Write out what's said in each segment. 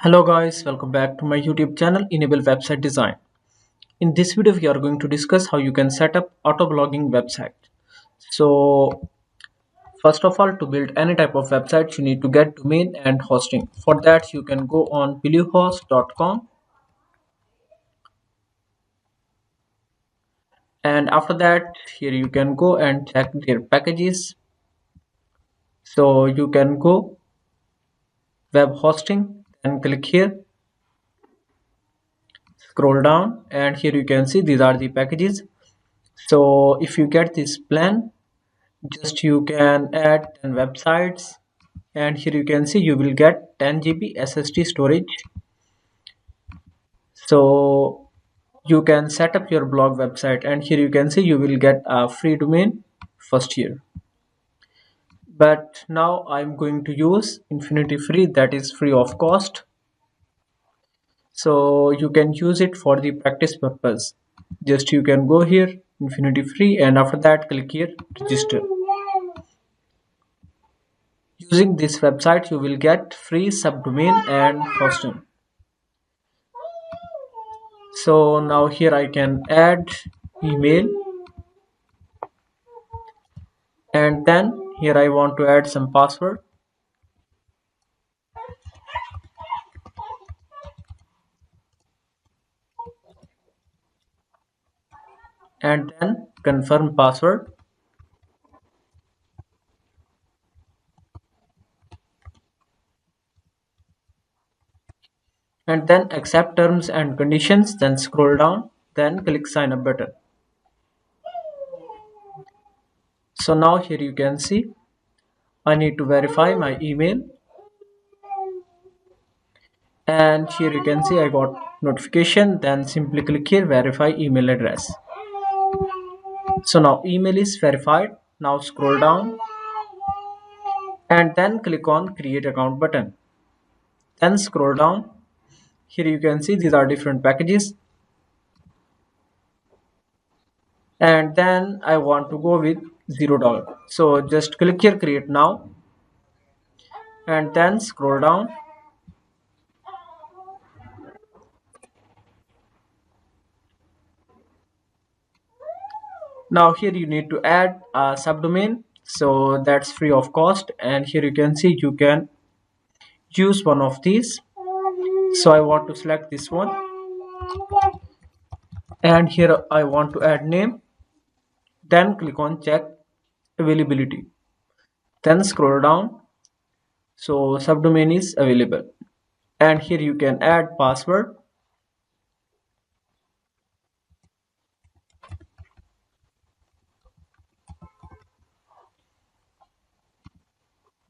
Hello guys, welcome back to my YouTube channel Enable Website Design. In this video we are going to discuss how you can set up auto-blogging website. So first of all, to build any type of website you need to get domain and hosting. For that you can go on bluehost.com, and after that here you can go and check their packages. So you can go web hosting and click here, scroll down, and here you can see these are the packages. So if you get this plan, just you can add 10 websites, and here you can see you will get 10 GB SSD storage. So you can set up your blog website, and here you can see you will get a free domain first year. But now I'm going to use infinity free, that is free of cost, so you can use it for the practice purpose. Just you can go here infinity free, and after that click here register. Using this website you will get free subdomain and hosting. So now here I can add email, and then here I want to add some password, and then confirm password, and then accept terms and conditions, then scroll down, then click sign up button. So now here you can see I need to verify my email, and here you can see I got notification, then simply click here verify email address. So now email is verified. Now scroll down and then click on create account button, then scroll down. Here you can see these are different packages, and then I want to go with $0. So just click here create now, and then scroll down. Now here you need to add a subdomain, so that's free of cost, and here you can see you can use one of these. So I want to select this one, and here I want to add name, then click on check availability, then scroll down. So subdomain is available, and here you can add password,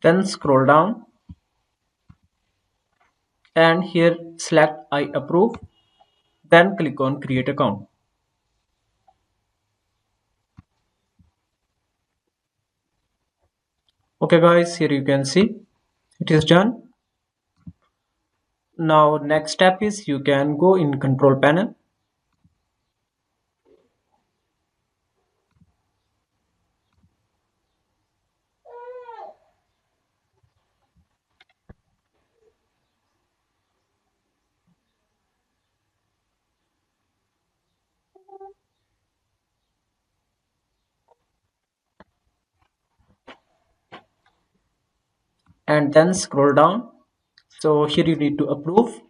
then scroll down, and here select I approve, then click on create account. Okay guys, here you can see it is done. Now next step is you can go in control panel, and then scroll down. So here you need to approve,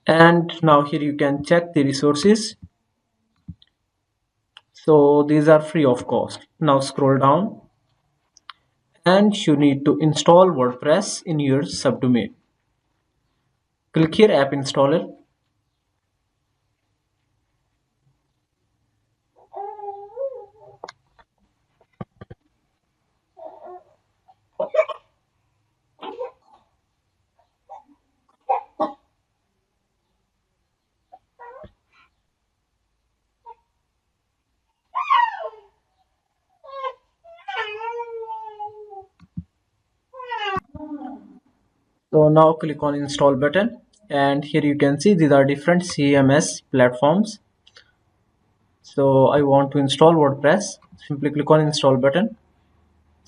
and now here you can check the resources. So these are free of cost. Now scroll down, and you need to install WordPress in your subdomain. Click here app installer, so now click on install button, and here you can see these are different CMS platforms. So I want to install WordPress, simply click on install button,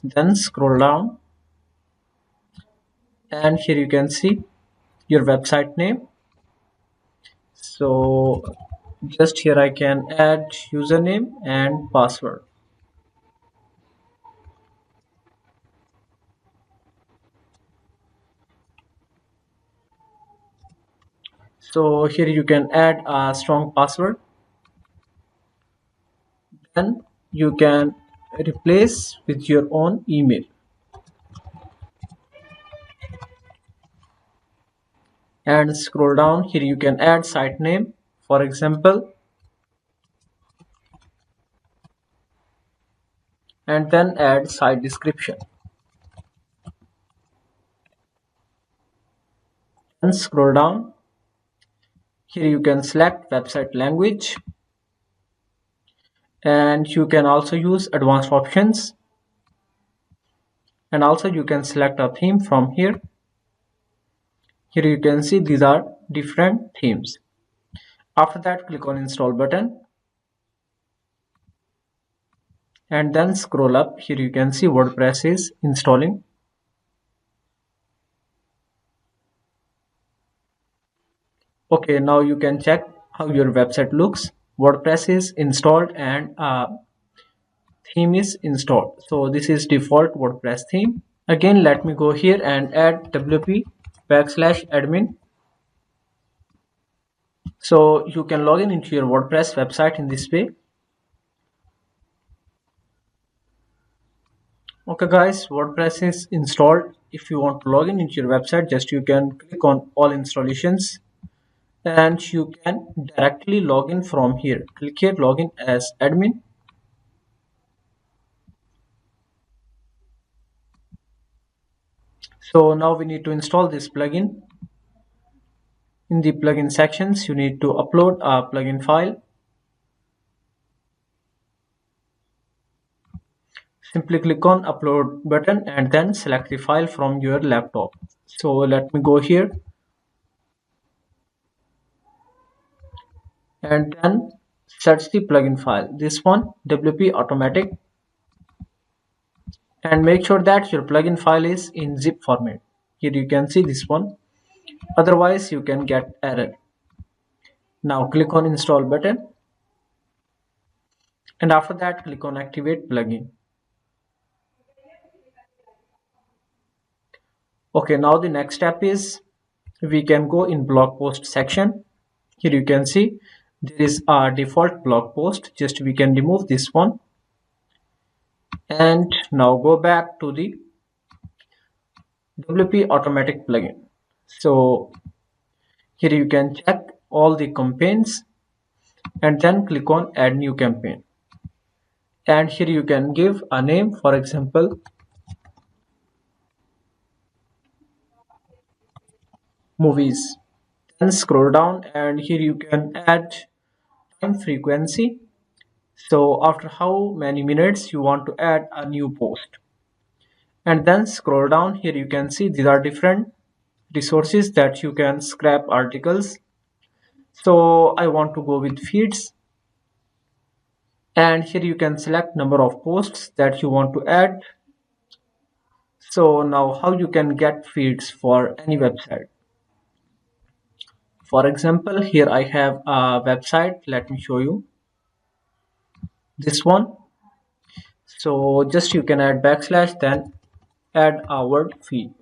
then scroll down, and here you can see your website name. So just here I can add username and password. So here you can add a strong password. Then you can replace with your own email. And scroll down, here you can add site name, for example, and then add site description. And scroll down, here you can select website language, and you can also use advanced options, and also you can select a theme from here. Here you can see these are different themes. After that, click on install button, and then scroll up. Here you can see WordPress is installing. Okay, now you can check how your website looks. WordPress is installed and theme is installed. So this is default WordPress theme. Again, let me go here and add wp/admin. So you can log in into your WordPress website in this way. Okay guys, WordPress is installed. If you want to log in into your website, just you can click on all installations and you can directly log in from here. Click here, login as admin. So now we need to install this plugin. In the plugin sections, you need to upload a plugin file. Simply click on upload button and then select the file from your laptop. So let me go here and then search the plugin file. This one, WP Automatic, and make sure that your plugin file is in zip format. Here you can see this one. Otherwise, you can get error. Now click on install button, and after that click on activate plugin. Okay, now the next step is we can go in blog post section. Here you can see there is a default blog post. Just we can remove this one, and now go back to the WP Automatic plugin. So here you can check all the campaigns and then click on add new campaign, and here you can give a name, for example, movies. Then scroll down and here you can add time frequency. So after how many minutes you want to add a new post, and then scroll down. Here you can see these are different resources that you can scrap articles. So I want to go with feeds, and here you can select number of posts that you want to add. So now how you can get feeds for any website. For example, here I have a website. Let me show you this one. So just you can add backslash, then add a word feed,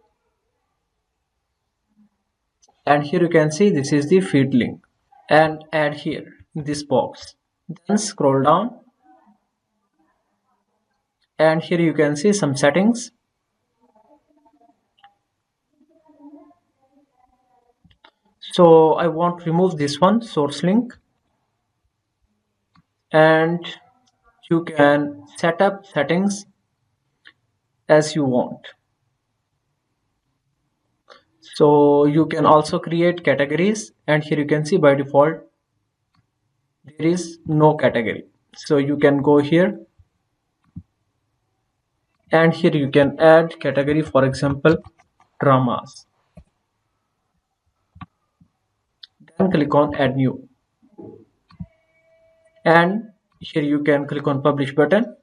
and here you can see this is the feed link, and add here in this box. Then scroll down and here you can see some settings. So I want to remove this one, source link, and you can set up settings as you want. So you can also create categories, and here you can see by default there is no category. So you can go here and here you can add category, for example, dramas. Then click on add new, and here you can click on publish button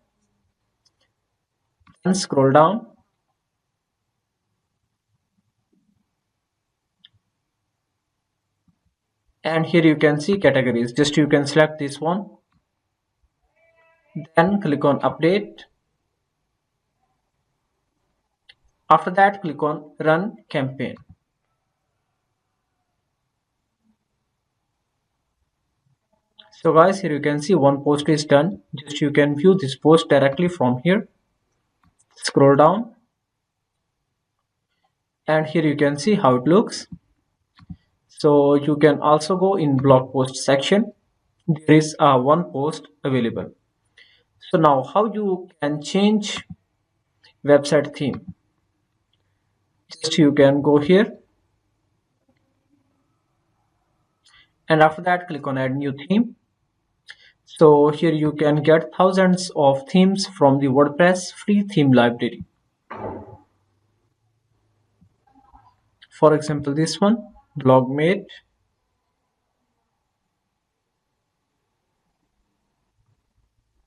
and scroll down And here you can see categories. Just you can select this one, then click on update. After that, click on run campaign. So guys, here you can see one post is done. Just you can view this post directly from here. Scroll down and here you can see how it looks. So you can also go in blog post section. There is one post available. So now how you can change website theme? Just you can go here and after that click on add new theme. So here you can get thousands of themes from the WordPress free theme library. For example, this one, Blogmate,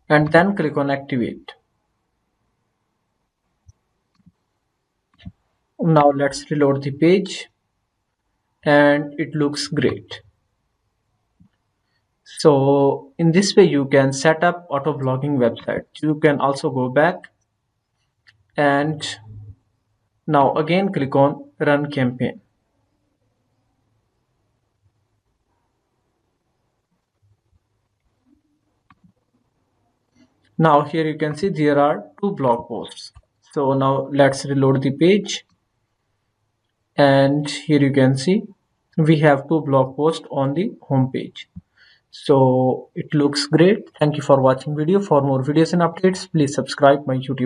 and then click on activate. Now let's reload the page and it looks great. So in this way you can set up auto blogging website. You can also go back and now again click on run campaign. Now here you can see there are two blog posts. So now let's reload the page and here you can see we have two blog posts on the home page. So it looks great. Thank you for watching video. For more videos and updates, please subscribe my YouTube.